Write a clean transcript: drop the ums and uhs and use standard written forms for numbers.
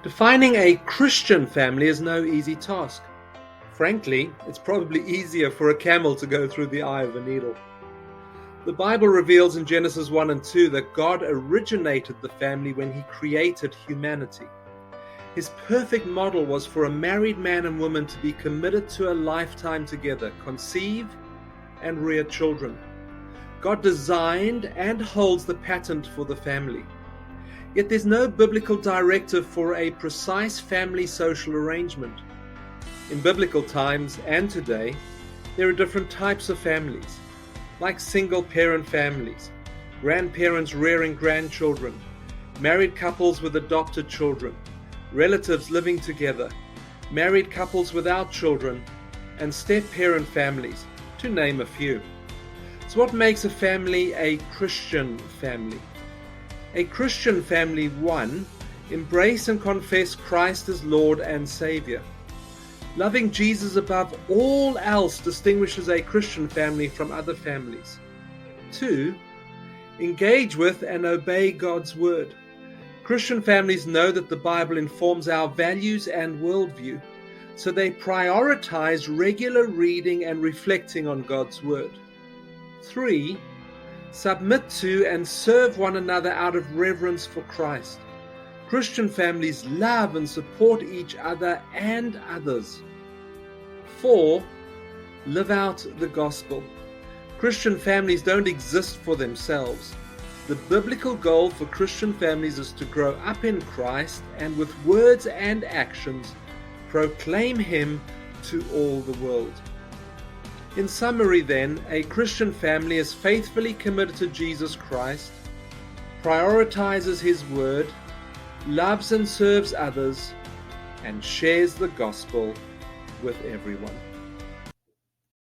Defining a Christian family is no easy task. Frankly, it's probably easier for a camel to go through the eye of a needle. The Bible reveals in Genesis 1 and 2 that God originated the family when He created humanity. His perfect model was for a married man and woman to be committed to a lifetime together, conceive and rear children. God designed and holds the patent for the family. Yet there's no biblical directive for a precise family social arrangement. In biblical times and today, there are different types of families, like single-parent families, grandparents rearing grandchildren, married couples with adopted children, relatives living together, married couples without children, and step-parent families, to name a few. So what makes a family a Christian family? A Christian family, 1, embrace and confess Christ as Lord and Savior. Loving Jesus above all else distinguishes a Christian family from other families. 2, engage with and obey God's Word. Christian families know that the Bible informs our values and worldview, so they prioritize regular reading and reflecting on God's Word. 3, submit to and serve one another out of reverence for Christ. Christian families love and support each other and others. 4, live out the gospel. Christian families don't exist for themselves. The biblical goal for Christian families is to grow up in Christ and with words and actions proclaim Him to all the world. In summary then, a Christian family is faithfully committed to Jesus Christ, prioritizes His Word, loves and serves others, and shares the gospel with everyone.